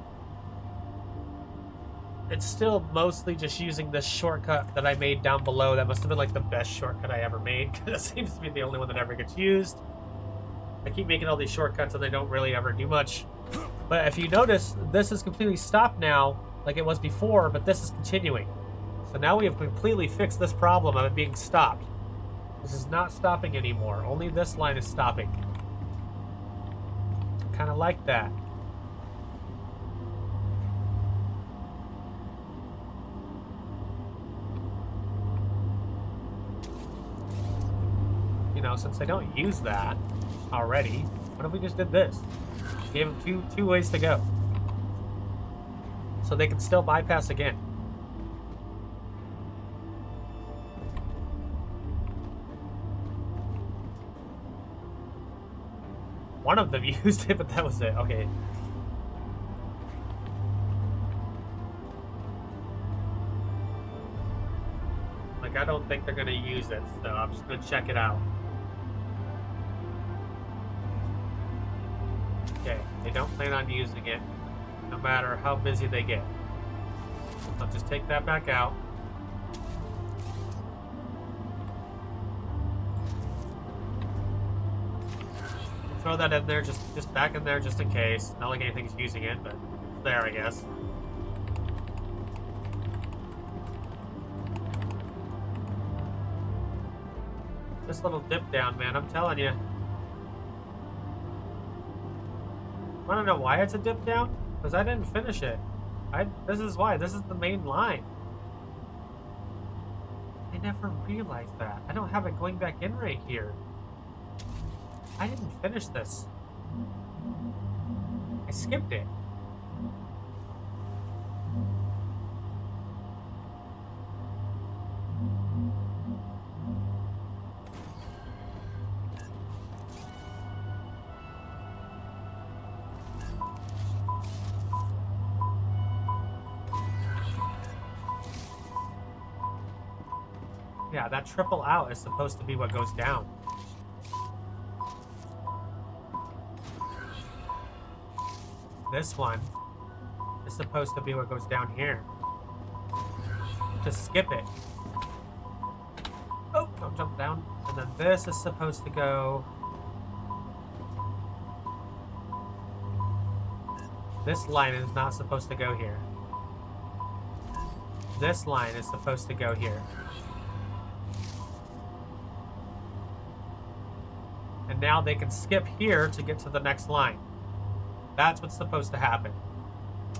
It's still mostly just using this shortcut that I made down below. That must have been like the best shortcut I ever made, because it seems to be the only one that ever gets used. I keep making all these shortcuts and they don't really ever do much. But if you notice, this is completely stopped now, like it was before, but this is continuing. So now we have completely fixed this problem of it being stopped. This is not stopping anymore. Only this line is stopping. Kind of like that. You know, since they don't use that already, what if we just did this? Gave them two ways to go. So they can still bypass again. One of them used it, but that was it. Okay. Like, I don't think they're going to use it, so I'm just going to check it out. Okay, they don't plan on using it, no matter how busy they get. I'll just take that back out. Throw that in there, just back in there, just in case. Not like anything's using it, but it's there, I guess. This little dip down, man, I'm telling you. I don't know why it's a dip down, because I didn't finish it. This is why. This is the main line. I never realized that. I don't have it going back in right here. I didn't finish this. I skipped it. Yeah, that triple out is supposed to be what goes down. This one is supposed to be what goes down here. Just skip it. Oh, don't jump down. And then this is supposed to go... This line is not supposed to go here. This line is supposed to go here. And now they can skip here to get to the next line. That's what's supposed to happen.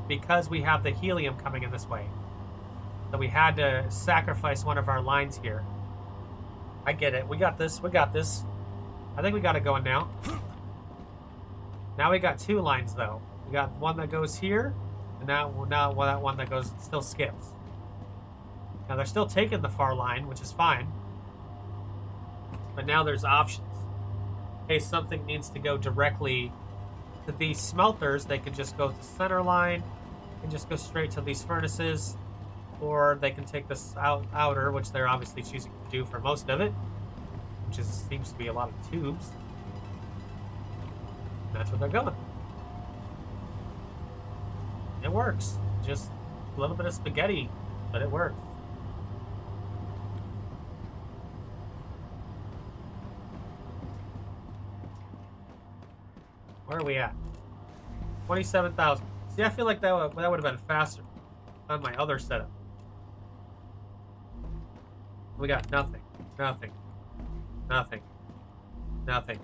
Because we have the helium coming in this way. So we had to sacrifice one of our lines here. I get it. We got this. We got this. I think we got it going now. Now we got two lines, though. We got one that goes here. And now that one that goes still skips. Now they're still taking the far line, which is fine. But now there's options. In case something needs to go directly to these smelters, they can just go to the center line and just go straight to these furnaces, or they can take this outer, which they're obviously choosing to do for most of it, which seems to be a lot of tubes. And that's where they're going. It works. Just a little bit of spaghetti, but it works. Where are we at? 27,000. See, I feel like that would have been faster on my other setup. We got nothing, nothing, nothing, nothing,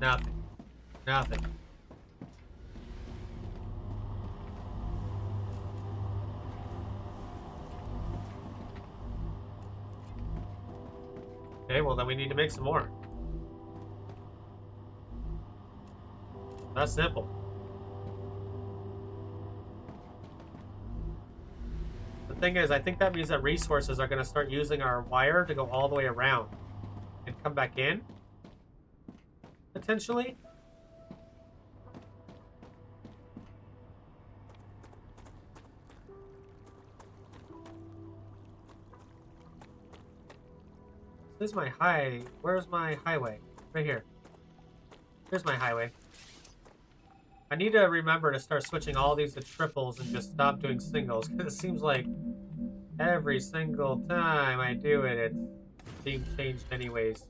nothing, nothing. Okay, well then we need to make some more. That's simple. The thing is, I think that means that resources are going to start using our wire to go all the way around and come back in. Potentially. This is my where's my highway? Right here. Here's my highway. I need to remember to start switching all these to triples and just stop doing singles, because it seems like every single time I do it, it's being changed anyways.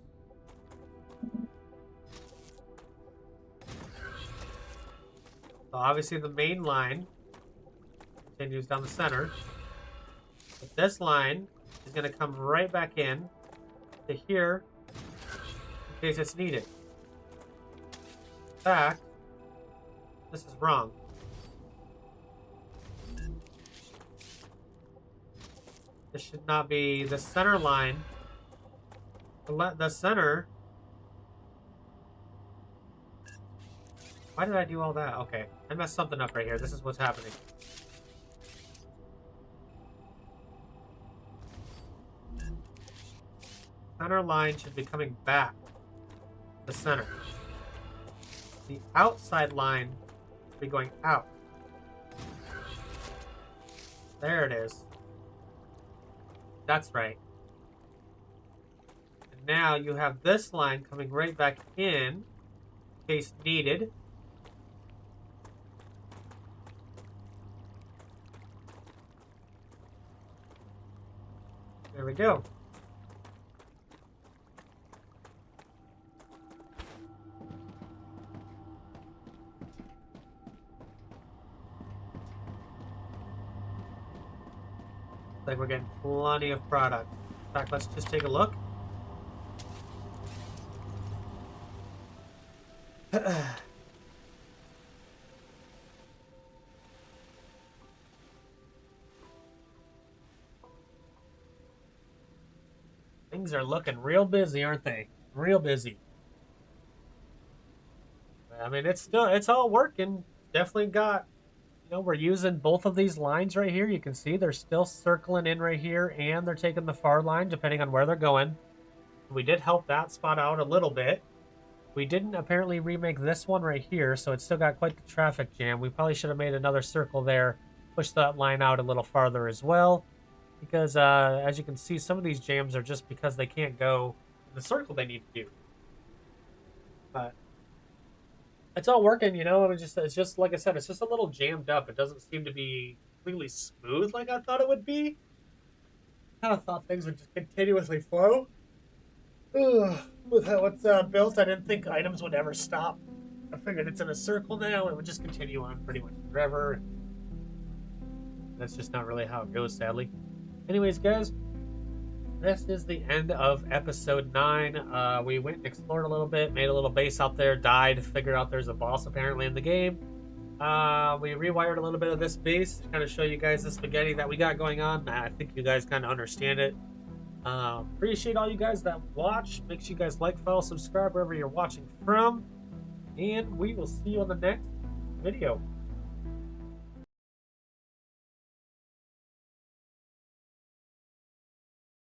So obviously the main line continues down the center. But this line is going to come right back in to here in case it's needed. In fact, this is wrong. This should not be the center line. The center. Why did I do all that? Okay, I messed something up right here. This is what's happening. Center line should be coming back to the center. The outside line should be going out. There it is. That's right. And now you have this line coming right back in case needed. There we go. Like we're getting plenty of product. In fact, let's just take a look. Things are looking real busy, aren't they? Real busy. I mean, it's all working. Definitely got, we're using both of these lines right here. You can see they're still circling in right here, and they're taking the far line depending on where they're going. We did help that spot out a little bit. We didn't apparently remake this one right here, so it's still got quite the traffic jam. We probably should have made another circle there, push that line out a little farther as well. Because, as you can see, some of these jams are just because they can't go in the circle they need to do. But it's all working, It's just like I said, it's just a little jammed up. It doesn't seem to be completely smooth like I thought it would be. I kind of thought things would just continuously flow. With how it's built, I didn't think items would ever stop. I figured it's in a circle now, and it would just continue on pretty much forever. That's just not really how it goes, sadly. Anyways, guys, this is the end of episode 9. We went and explored a little bit, made a little base out there, died, figured out there's a boss apparently in the game. We rewired a little bit of this base to kind of show you guys the spaghetti that we got going on. I think you guys kind of understand it. Appreciate all you guys that watch. Make sure you guys like, follow, subscribe wherever you're watching from. And we will see you on the next video.